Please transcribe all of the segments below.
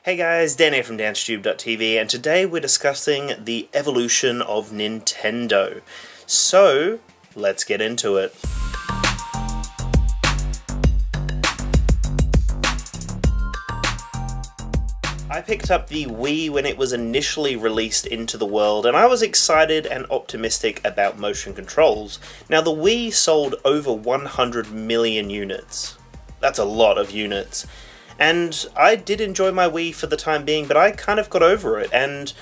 Hey guys, Dan here from DansTube.tv, and today we're discussing the evolution of Nintendo. So, let's get into it. I picked up the Wii when it was initially released into the world, and I was excited and optimistic about motion controls. Now, the Wii sold over 100 million units. That's a lot of units. And I did enjoy my Wii for the time being, but I kind of got over it, and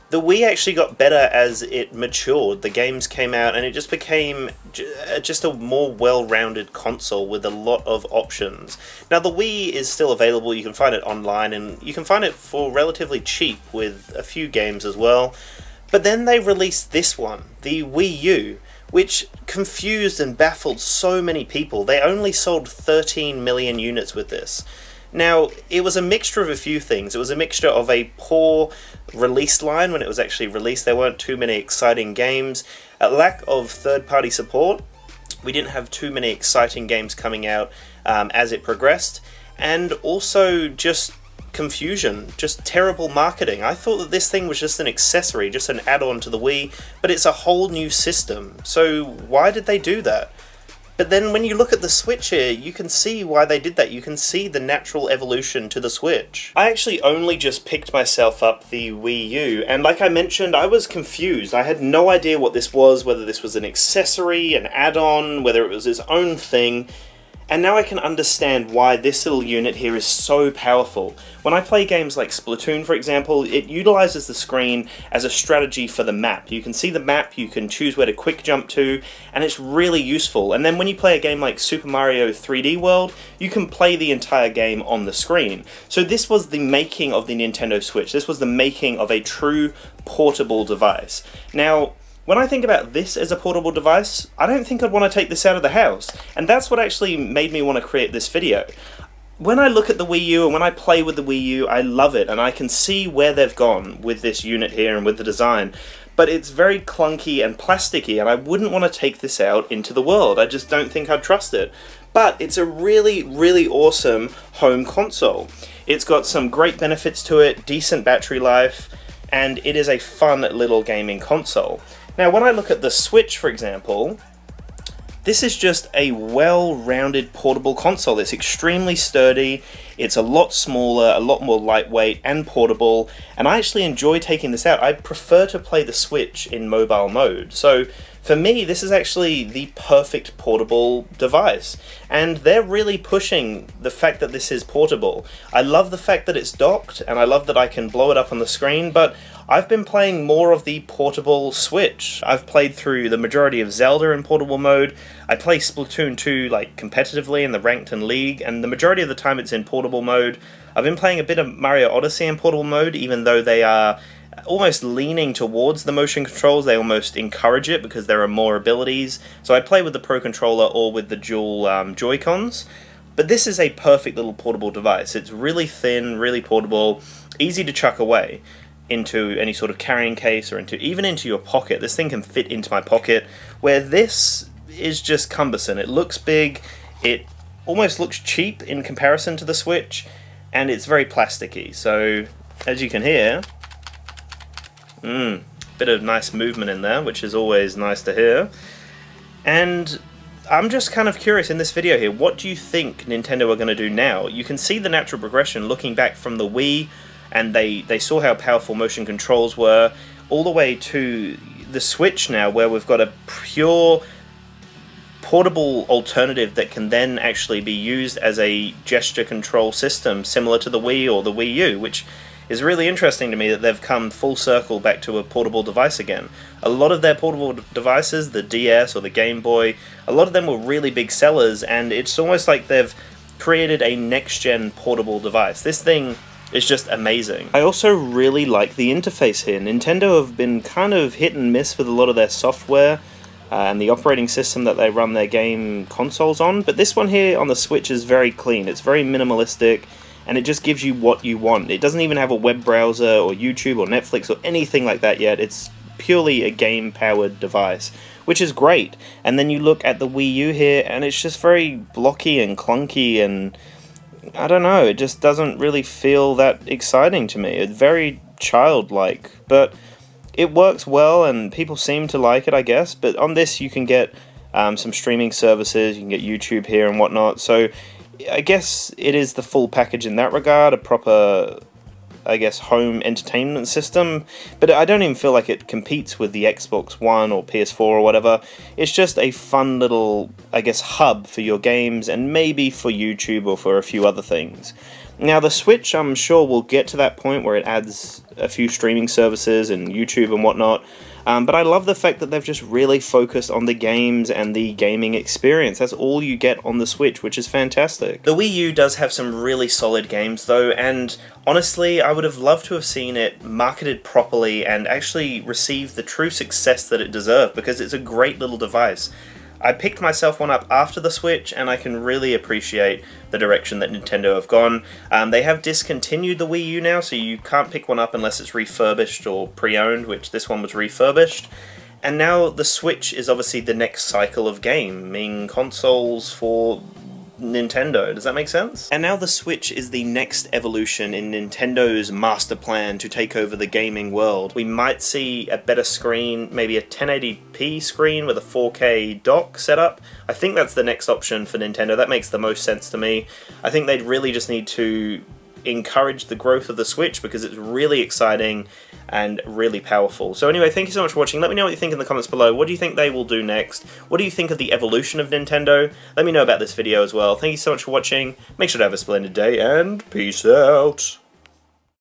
the Wii actually got better as it matured. The games came out, and it just became just a more well-rounded console with a lot of options. Now, the Wii is still available. You can find it online, and you can find it for relatively cheap with a few games as well. But then they released this one, the Wii U, which confused and baffled so many people. They only sold 13 million units with this. Now, it was a mixture of a few things. It was a mixture of a poor release line when it was actually released. There weren't too many exciting games. A lack of third-party support. We didn't have too many exciting games coming out as it progressed. And also just confusion, just terrible marketing. I thought that this thing was just an accessory, just an add-on to the Wii, but it's a whole new system. So why did they do that? But then when you look at the Switch here, you can see why they did that. You can see the natural evolution to the Switch. I actually only just picked myself up the Wii U, and like I mentioned, I was confused. I had no idea what this was, whether this was an accessory, an add-on, whether it was its own thing. And now I can understand why this little unit here is so powerful. When I play games like Splatoon, for example, it utilizes the screen as a strategy for the map. You can see the map, you can choose where to quick jump to, and it's really useful. And then when you play a game like Super Mario 3D World, you can play the entire game on the screen. So this was the making of the Nintendo Switch. This was the making of a true portable device. Now, when I think about this as a portable device, I don't think I'd want to take this out of the house, and that's what actually made me want to create this video. When I look at the Wii U and when I play with the Wii U, I love it, and I can see where they've gone with this unit here and with the design, but it's very clunky and plasticky, and I wouldn't want to take this out into the world. I just don't think I'd trust it. But it's a really, really awesome home console. It's got some great benefits to it, decent battery life, and it is a fun little gaming console. Now, when I look at the Switch, for example, this is just a well-rounded portable console. It's extremely sturdy, it's a lot smaller, a lot more lightweight and portable, and I actually enjoy taking this out. I prefer to play the Switch in mobile mode. So for me, this is actually the perfect portable device, and they're really pushing the fact that this is portable. I love the fact that it's docked, and I love that I can blow it up on the screen, but I've been playing more of the portable Switch. I've played through the majority of Zelda in portable mode. I play Splatoon 2 like competitively in the Ranked and League, and the majority of the time it's in portable mode. I've been playing a bit of Mario Odyssey in portable mode, even though they are almost leaning towards the motion controls. They almost encourage it because there are more abilities. So I play with the Pro Controller or with the dual Joy-Cons. But this is a perfect little portable device. It's really thin, really portable, easy to chuck away into any sort of carrying case or even into your pocket. This thing can fit into my pocket, where this is just cumbersome. It looks big, it almost looks cheap in comparison to the Switch, and it's very plasticky. So as you can hear, bit of nice movement in there, which is always nice to hear. And I'm just kind of curious in this video here, what do you think Nintendo are going to do now? You can see the natural progression looking back from the Wii, and they saw how powerful motion controls were, all the way to the Switch now, where we've got a pure portable alternative that can then actually be used as a gesture control system similar to the Wii or the Wii U, which is really interesting to me that they've come full circle back to a portable device again. A lot of their portable devices, the DS or the Game Boy, a lot of them were really big sellers, and it's almost like they've created a next-gen portable device. This thing is just amazing. I also really like the interface here. Nintendo have been kind of hit and miss with a lot of their software and the operating system that they run their game consoles on, but this one here on the Switch is very clean. It's very minimalistic, and it just gives you what you want. It doesn't even have a web browser or YouTube or Netflix or anything like that yet. It's purely a game-powered device, which is great. And then you look at the Wii U here, and it's just very blocky and clunky, and I don't know, it just doesn't really feel that exciting to me. It's very childlike, but it works well and people seem to like it, I guess. But on this you can get some streaming services, you can get YouTube here and whatnot, so I guess it is the full package in that regard, a proper, I guess, home entertainment system, but I don't even feel like it competes with the Xbox One or PS4 or whatever. It's just a fun little, I guess, hub for your games and maybe for YouTube or for a few other things. Now the Switch, I'm sure will get to that point where it adds a few streaming services and YouTube and whatnot, but I love the fact that they've just really focused on the games and the gaming experience. That's all you get on the Switch, which is fantastic. The Wii U does have some really solid games though, and honestly, I would have loved to have seen it marketed properly and actually receive the true success that it deserved, because it's a great little device. I picked myself one up after the Switch, and I can really appreciate the direction that Nintendo have gone. They have discontinued the Wii U now, so you can't pick one up unless it's refurbished or pre-owned, which this one was refurbished. And now the Switch is obviously the next cycle of gaming consoles for Nintendo. Does that make sense? And now the Switch is the next evolution in Nintendo's master plan to take over the gaming world. We might see a better screen, maybe a 1080p screen with a 4K dock setup. I think that's the next option for Nintendo. That makes the most sense to me. I think they'd really just need to encourage the growth of the Switch because it's really exciting and really powerful. So anyway, thank you so much for watching. Let me know what you think in the comments below. What do you think they will do next? What do you think of the evolution of Nintendo? Let me know about this video as well. Thank you so much for watching. Make sure to have a splendid day and peace out.